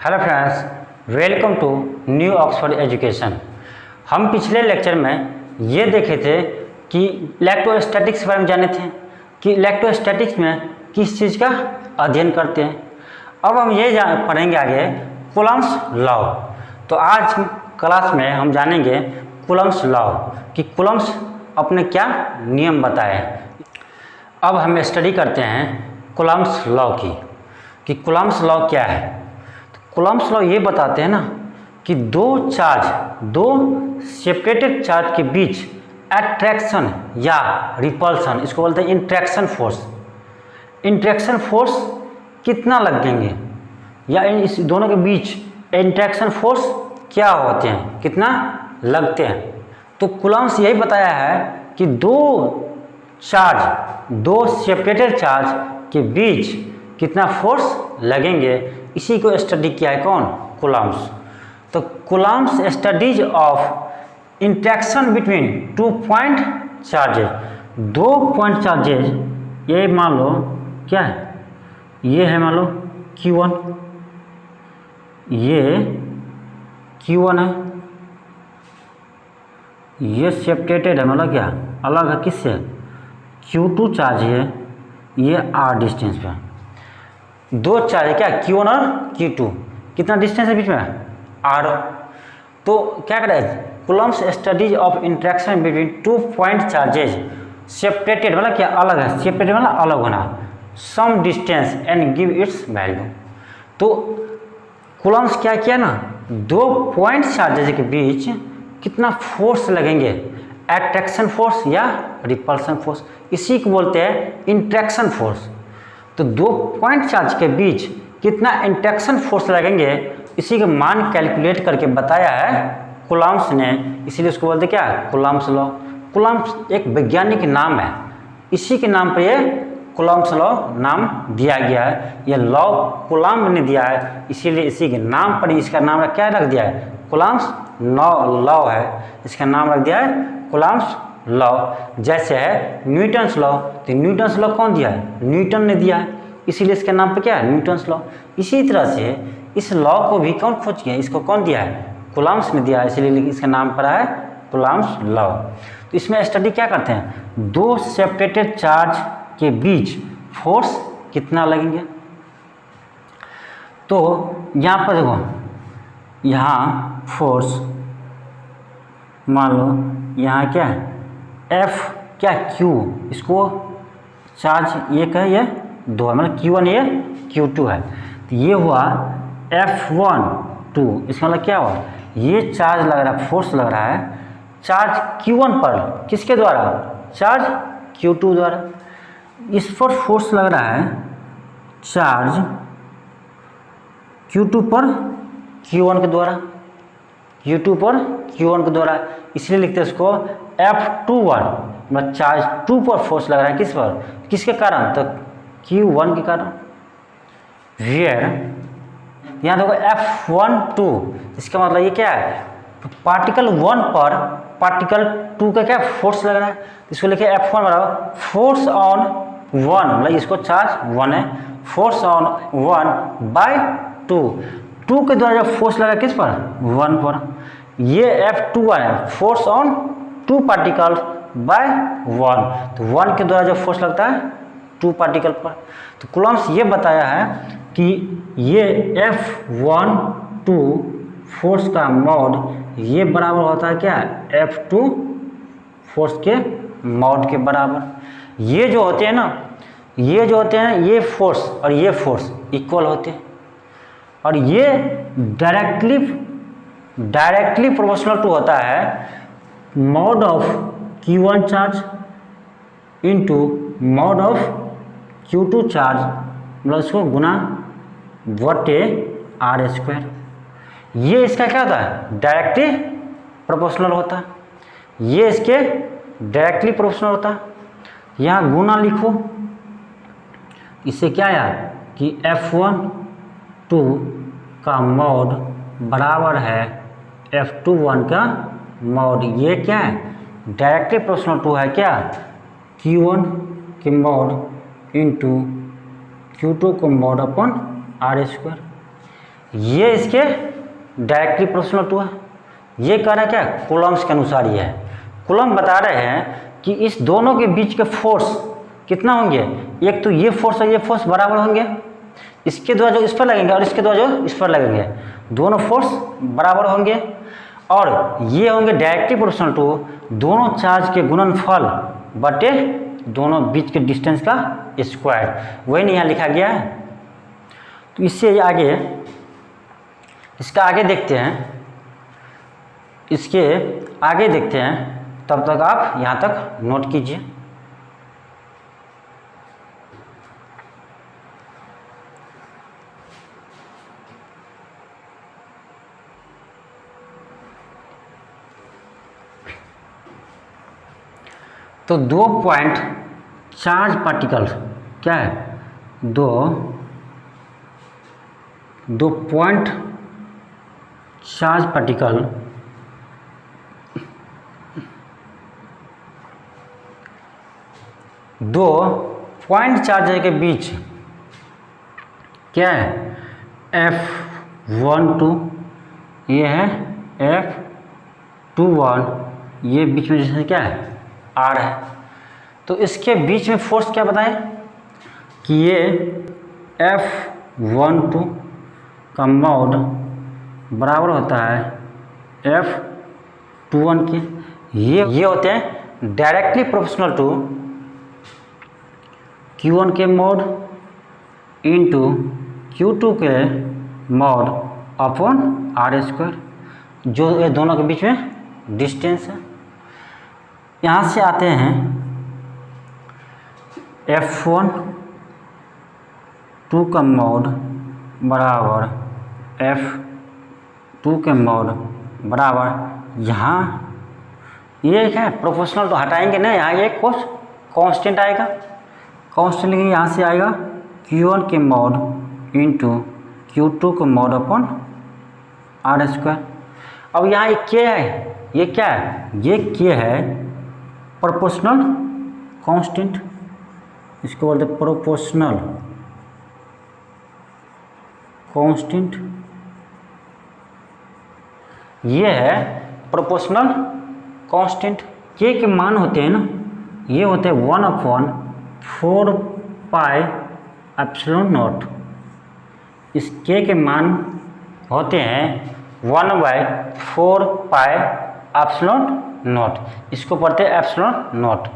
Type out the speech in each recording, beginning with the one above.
Hello friends, welcome to New Oxford Education. हम पिछले lecture में ये देखे थे कि इलेक्ट्रोस्टैटिक्स के बारे में जाने थे कि इलेक्ट्रोस्टैटिक्स में किस चीज़ का अध्ययन करते हैं। अब हम ये पढ़ेंगे आगे कूलम्ब्स लॉ। तो आज क्लास में हम जानेंगे कूलम्ब्स लॉ कि कूलम्ब्स अपने क्या नियम बताए। अब हम स्टडी करते हैं कूलम्ब्स लॉ की कि कूलम्ब्स लॉ क्या है। तो कूलम्ब्स लॉ ये बताते हैं ना कि दो सेपरेटेड चार्ज के बीच अट्रैक्शन या रिपल्सन, इसको बोलते हैं इंट्रैक्शन फोर्स। इंट्रैक्शन फोर्स कितना लगेंगे या इस दोनों के बीच इंट्रैक्शन फोर्स क्या होते हैं, कितना लगते हैं। तो कूलम्ब्स यही बताया है कि दो सेपरेटेड चार्ज के बीच कितना फोर्स लगेंगे, इसी को स्टडी किया है कौन, कूलम्ब्स। तो Coulomb's studies of interaction between 2 point charges. 2 point charges ये मान लो क्या है, ये है मान लो Q1, ये Q1 है, ये सेपरेटेड है मतलब क्या अलग है किससे, Q2 चार्ज है, ये R डिस्टेंस पे। दो चार्ज है क्या, Q1 और Q2, कितना डिस्टेंस है बीच में, R। तो क्या करें, Coulomb's studies of interaction between 2 point charges separated मतलब क्या अलग है, सेपरेटेड मतलब अलग होना, some distance and give its value. तो कूलम्ब्स क्या किया ना, 2 पॉइंट चार्जेज के बीच कितना फोर्स लगेंगे, अट्रैक्शन फोर्स या रिपल्सन फोर्स, इसी को बोलते हैं इंट्रैक्शन फोर्स। तो 2 पॉइंट चार्ज के बीच कितना इंट्रैक्शन फोर्स लगेंगे, इसी का मान कैलकुलेट करके बताया है कूलम्ब्स ने, इसीलिए उसको बोलते क्या, कूलम्ब्स लॉ। कूलम्ब्स एक वैज्ञानिक नाम है, इसी के नाम पर ये कूलम्ब्स लॉ नाम दिया गया है। ये लॉ कूलम्ब ने दिया है, इसीलिए इसी के नाम पर इसका नाम क्या रख दिया है, कूलम्ब्स लॉ है, इसका नाम रख दिया है कूलम्ब्स लॉ। जैसे है न्यूटन्स लॉ, तो न्यूटन्स लॉ कौन दिया है, न्यूटन ने दिया है, इसीलिए इसके नाम पे क्या है, न्यूटन्स लॉ। इसी तरह से इस लॉ को भी कौन खोज गया, इसको कौन दिया है, कूलम्ब्स ने दिया है, इसलिए इसका नाम पड़ा है कूलम्ब्स लॉ। तो इसमें स्टडी क्या करते हैं, 2 सेपरेटेड चार्ज के बीच फोर्स कितना लगेंगे। तो यहाँ पर देखो, यहाँ फोर्स मान लो यहाँ क्या है F क्या Q, इसको चार्ज एक है, ये 2 है, मतलब Q1 ये Q2 है। तो ये हुआ F1 2, इसका मतलब क्या हुआ, ये चार्ज लग रहा है, फोर्स लग रहा है चार्ज Q1 पर, किसके द्वारा, चार्ज Q2 द्वारा। इस पर फोर्स लग रहा है चार्ज Q2 पर Q1 के द्वारा, Q2 पर Q1 के द्वारा, इसलिए लिखते हैं इसको F21, मतलब चार्ज 2 पर फोर्स लग रहा है, किस पर, किसके कारण, तो Q1 के कारण। वेयर यहाँ देखो F12, इसका मतलब ये क्या है, पार्टिकल 1 पर पार्टिकल 2 का क्या फोर्स लग रहा है, इसको लिखे F1 बराबर फोर्स ऑन 1, मतलब इसको चार्ज 1 है, फोर्स ऑन 1 बाय 2 के द्वारा जब फोर्स लगा किस पर, 1 पर। ये F21 है, फोर्स ऑन 2 पार्टिकल बाय 1, तो 1 के द्वारा जब फोर्स लगता है 2 पार्टिकल पर। तो कूलम्ब्स ये बताया है कि ये F12 फोर्स का मॉड ये बराबर होता है क्या, F2 फोर्स के मॉड के बराबर। ये जो होते हैं ना, ये फोर्स और ये फोर्स इक्वल होते हैं, और ये डायरेक्टली प्रोपोर्शनल टू होता है mod of Q1 charge into mod of Q2 charge, मतलब इसको गुना बटे R²। ये इसका क्या होता है, डायरेक्टली प्रोपोर्शनल होता है, ये इसके डायरेक्टली प्रोपोर्शनल होता है। यहाँ गुना लिखो, इससे क्या आया कि F12 का मॉड बराबर है F21 का मॉड। ये क्या है, डायरेक्टली प्रोपोर्शनल टू है क्या, Q1 के मॉड इंटू Q2 को मॉड अपन R²। ये इसके डायरेक्टली प्रोपोर्शनल टू है। ये कह रहा है क्या, कूलम्ब्स के अनुसार ये है। कूलम्ब बता रहे हैं कि इस दोनों के बीच के फोर्स कितना होंगे, एक तो ये फोर्स और ये फोर्स बराबर होंगे, इसके द्वारा जो इस पर लगेंगे और इसके द्वारा जो इस पर लगेंगे, दोनों फोर्स बराबर होंगे, और ये होंगे डायरेक्टली प्रोपोर्शनल टू दोनों चार्ज के गुणनफल बटे दोनों बीच के डिस्टेंस का स्क्वायर। वही यहाँ लिखा गया है। तो इससे आगे, इसका आगे देखते हैं, इसके आगे देखते हैं, तब तक आप यहाँ तक नोट कीजिए। तो 2 पॉइंट चार्ज पार्टिकल क्या है, दो पॉइंट चार्ज पार्टिकल दो पॉइंट चार्ज के बीच क्या है, F12 ये है, F21 ये बीच में जैसे क्या है, R है। तो इसके बीच में फोर्स क्या बताएं कि ये F12 का मॉड बराबर होता है F21 के। ये होते हैं डायरेक्टली प्रोपोर्शनल टू Q1 के मॉड इंटू Q2 के मॉड अपॉन R², जो ये दोनों के बीच में डिस्टेंस है। यहाँ से आते हैं F12 का मॉड बराबर F2 के मॉड बराबर, यहाँ ये क्या है प्रोपोर्शनल, तो हटाएंगे ना, यहाँ एक कांस्टेंट आएगा, कांस्टेंट लेंगे, यहाँ से आएगा Q1 के मॉड इंटू Q2 के मॉड अपॉन R²। अब यहाँ एक K है, ये क्या है, ये K है प्रोपोर्शनल कांस्टेंट, इसको बोलते हैं प्रोपोर्शनल कांस्टेंट। ये है प्रोपोर्शनल कांस्टेंट। के मान होते हैं ना, ये होते हैं 1/4πε0। इस के मान होते हैं 1/4πε0, इसको पढ़ते हैं ε0।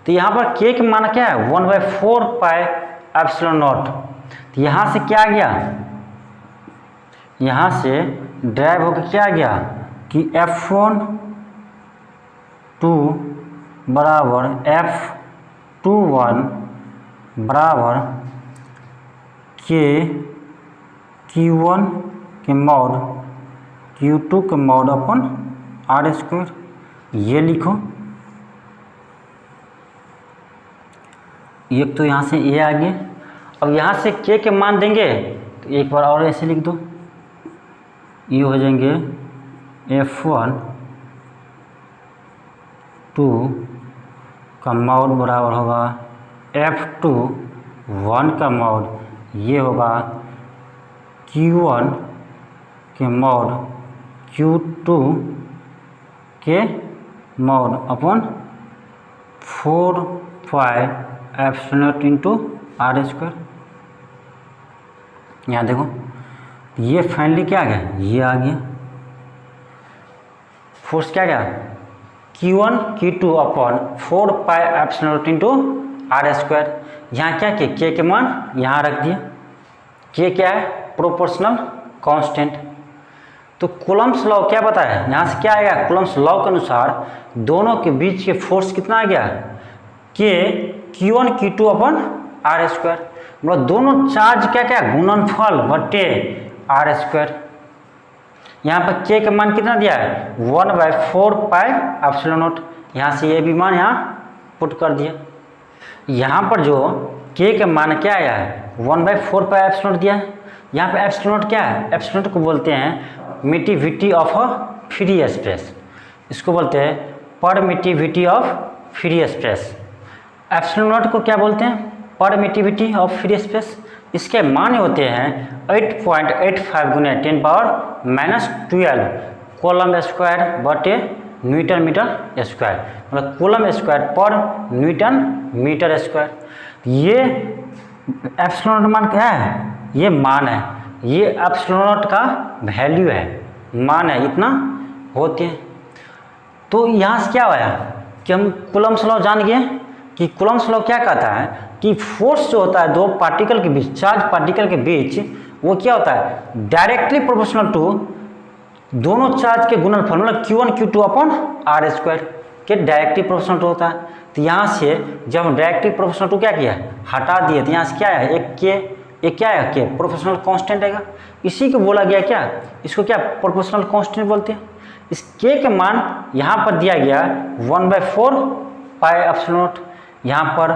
तो यहाँ पर के मान क्या है 1/4πε0। तो यहाँ से क्या आ गया, यहाँ से ड्राइव होकर क्या आ गया कि F12 बराबर F21 बराबर Q1 के मॉड Q2 के मॉड अपन R²। ये लिखो, एक तो यहाँ से ये आ गया। अब यहाँ से के मान देंगे तो एक बार और ऐसे लिख दो, ये हो जाएंगे F12 का मॉड बराबर होगा F21 का मॉड, ये होगा Q1 के मॉड Q2 के मॉड अपॉन 4πε0 इंटू R²। यहाँ देखो, ये फाइनली क्या आ गया, ये आ गया फोर्स क्या गया Q1 Q2 upon 4πε0 into R²। यहाँ क्या किया, के मान यहाँ रख दिए। के क्या है प्रोपोर्शनल कांस्टेंट। तो कूलम्ब्स लॉ क्या बताया, यहाँ से क्या आएगा, कूलम्ब्स लॉ के अनुसार दोनों के बीच के फोर्स कितना आ गया, के Q1 Q2 अपन R², मतलब दोनों चार्ज क्या क्या गुणनफल बटे R²। यहाँ पर के का मान कितना दिया है 1/4πε0। यहाँ से ये भी मान यहाँ पुट कर दिया। यहाँ पर जो के का मान क्या आया है 1/4πε0 दिया है। यहाँ पे एप्सिलॉन क्या है, एप्सिलॉन को बोलते हैं मिटिविटी ऑफ अ फ्री स्पेस, इसको बोलते हैं permittivity of free space. Epsilon को क्या बोलते हैं, परमिटिविटी ऑफ फ्री स्पेस। इसके मान होते हैं 8.85 गुने 10⁻⁻12 कूलम स्क्वायर बटे न्यूटन मीटर स्क्वायर, मतलब कूलम स्क्वायर पर न्यूटन मीटर स्क्वायर। ये एप्सिलॉन मान क्या है? ये मान है, ये एप्सिलॉन का वैल्यू है, मान है, इतना होते हैं। तो यहाँ से क्या आया कि हम कूलम्स लॉ जान गए कि कूलम्स लॉ क्या कहता है कि फोर्स जो होता है दो पार्टिकल के बीच, चार्ज पार्टिकल के बीच, वो क्या होता है डायरेक्टली प्रोपोर्शनल टू दोनों चार्ज के गुणनफल, मतलब Q1 Q2 upon R square के डायरेक्टली प्रोपोर्शनल टू होता है। तो यहाँ से जब हम डायरेक्टली प्रोपोर्शनल टू क्या किया हटा दिए, तो यहाँ से क्या है एक क्या है के प्रोपोर्शनल कांस्टेंट आएगा, इसी को बोला गया क्या, इसको क्या प्रोपोर्शनल कांस्टेंट बोलते हैं। इस के मान यहाँ पर दिया गया 1/4 पाई एप्सिलॉन नॉट, यहाँ पर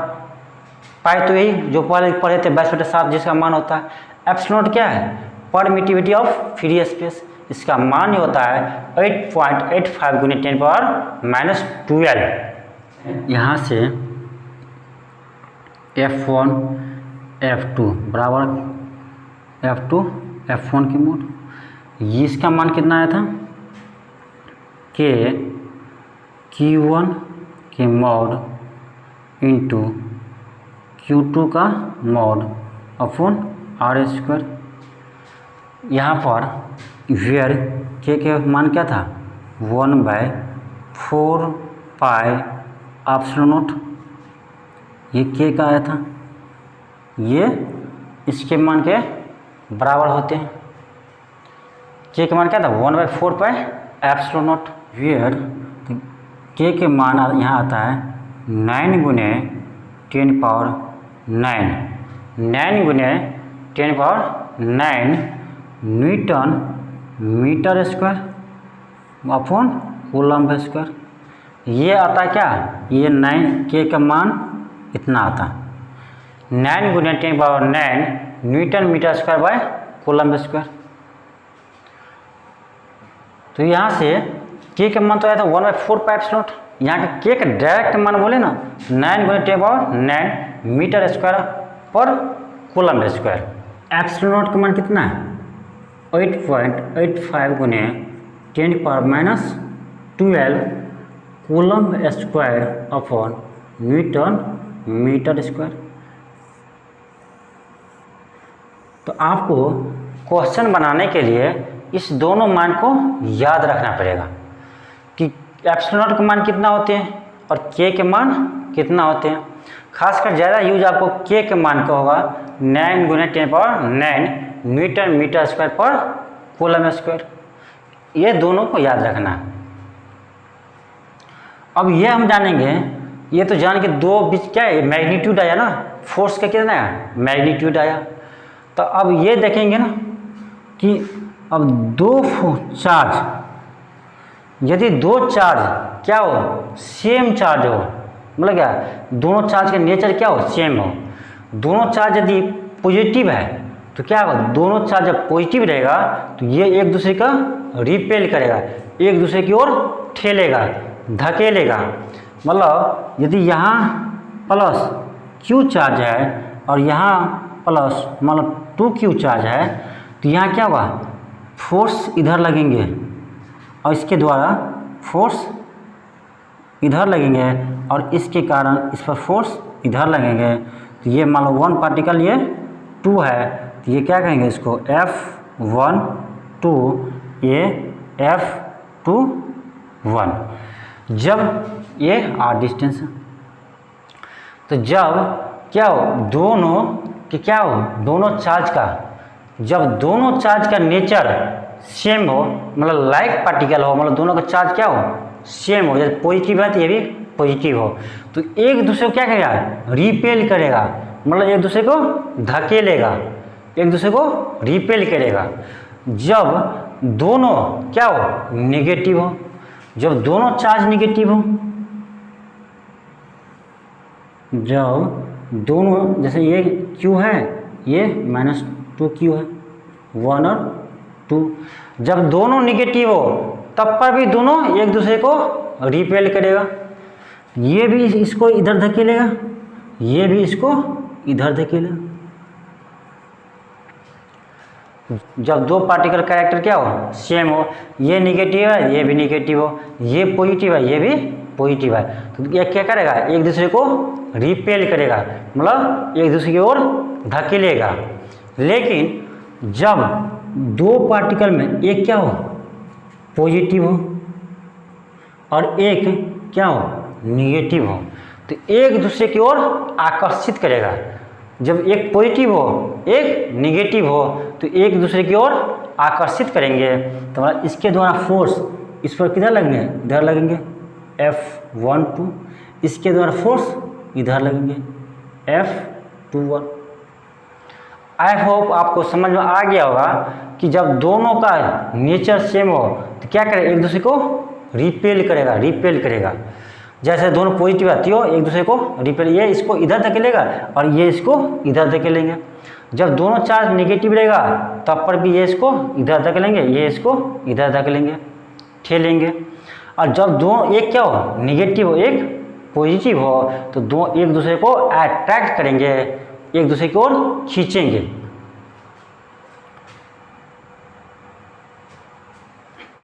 पाई तो यही जो पहले पढ़े थे 22/7 जिसका मान होता है। एप्सिलॉन नॉट क्या है परमिटिविटी ऑफ फ्री स्पेस, इसका मान ही होता है 8.85 गुने 10⁻⁻12। यहाँ से F1 F2 बराबर F2 F1 की मोड, ये इसका मान कितना आया था के Q1 के मॉड इंटू Q2 का मॉड अपॉन R स्क्वायर। यहाँ पर वेयर के मान क्या था 1/4 पाई एप्सिलॉन नॉट, ये के का आया था, ये इसके मान के बराबर होते हैं। के मान क्या था 1/4 पाई एप्सिलॉन नॉट। वेयर के मान यहाँ आता है 9 गुने 10⁻9, 9 गुने 10⁻9 newton metre square upon coulomb square. ये आता है क्या, ये 9 के का मान इतना आता है 9 गुने 10⁻9 newton metre square by coulomb square. तो यहाँ से के का मान तो आया था 1/4 पाई एप्सिलॉन नॉट, यहाँ का के का डायरेक्ट मान बोले ना 9 गुने 10⁻9 मीटर स्क्वायर पर कूलम स्क्वायर। एप्सिलॉन नॉट का मान कितना है 8.85 गुने 10⁻⁻12 coulomb square upon newton metre square. तो आपको क्वेश्चन बनाने के लिए इस दोनों मान को याद रखना पड़ेगा कि एप्सिलॉन नॉट के मान कितना होते हैं और के के मान कितना होते हैं। खासकर ज़्यादा यूज आपको के के मान का होगा 9 गुने 10⁻9 न्यूटन मीटर स्क्वायर पर कूलम स्क्वायर, ये दोनों को याद रखना है। अब ये हम जानेंगे, ये तो जान के दो बीच क्या है मैग्नीट्यूड आया ना, फोर्स का कितना आया मैग्नीट्यूड आया। तो अब ये देखेंगे ना कि अब दो चार्ज, यदि दो चार्ज क्या हो सेम चार्ज हो, मतलब क्या दोनों चार्ज का नेचर क्या हो सेम हो, दोनों चार्ज यदि पॉजिटिव है तो क्या होगा दोनों चार्ज जब पॉजिटिव रहेगा तो ये एक दूसरे का रिपेल करेगा, एक दूसरे की ओर ठेलेगा धकेलेगा। मतलब यदि यहाँ प्लस Q चार्ज है और यहाँ प्लस मतलब 2Q चार्ज है तो यहाँ क्या होगा फोर्स इधर लगेंगे और इसके द्वारा फोर्स इधर लगेंगे और इसके कारण इस पर फोर्स इधर लगेंगे। तो ये मान लो 1 पार्टिकल ये 2 है तो ये क्या कहेंगे इसको F1 2 ये F2 1। जब ये R डिस्टेंस है तो जब क्या हो दोनों कि क्या हो दोनों चार्ज का, जब दोनों चार्ज का नेचर सेम हो मतलब लाइक पार्टिकल हो, मतलब दोनों का चार्ज क्या हो सेम हो, जैसे पॉजिटिव है तो ये भी पॉजिटिव हो तो एक दूसरे को क्या करेगा रिपेल करेगा, मतलब एक दूसरे को धकेलेगा, एक दूसरे को रिपेल करेगा। जब दोनों क्या हो नेगेटिव हो, जब दोनों चार्ज नेगेटिव हो, जब दोनों जैसे ये Q है ये -2Q है 1 और 2, जब दोनों नेगेटिव हो तब पर भी दोनों एक दूसरे को रिपेल करेगा, ये भी इसको इधर धकेलेगा, ये भी इसको इधर धकेलेगा। जब दो पार्टिकल कैरेक्टर क्या हो, सेम हो, ये निगेटिव है ये भी निगेटिव हो, ये पॉजिटिव है ये भी पॉजिटिव है, तो ये क्या करेगा, एक दूसरे को रिपेल करेगा, मतलब एक दूसरे की ओर धकेलेगा। लेकिन जब दो पार्टिकल में एक क्या हो, पॉजिटिव हो और एक क्या हो, निगेटिव हो, तो एक दूसरे की ओर आकर्षित करेगा। जब एक पॉजिटिव हो एक निगेटिव हो तो एक दूसरे की ओर आकर्षित करेंगे, तो मतलब इसके द्वारा फोर्स इस पर किधर लगेंगे, इधर लगेंगे F12, इसके द्वारा फोर्स इधर लगेंगे F21। आई होप आपको समझ में आ गया होगा कि जब दोनों का नेचर सेम हो तो क्या करेगा, एक दूसरे को रिपेल करेगा। जैसे दोनों पॉजिटिव आती हो एक दूसरे को रिपेल, ये इसको इधर धकेलेगा और ये इसको इधर धकेलेंगे। जब दोनों चार्ज नेगेटिव रहेगा तब पर भी ये इसको इधर धकेलेंगे, ये इसको इधर धकेलेंगे, ठेलेंगे। और जब दोनों एक क्या हो, निगेटिव हो एक पॉजिटिव हो, तो दो एक दूसरे को अट्रैक्ट करेंगे, एक दूसरे की ओर खींचेंगे।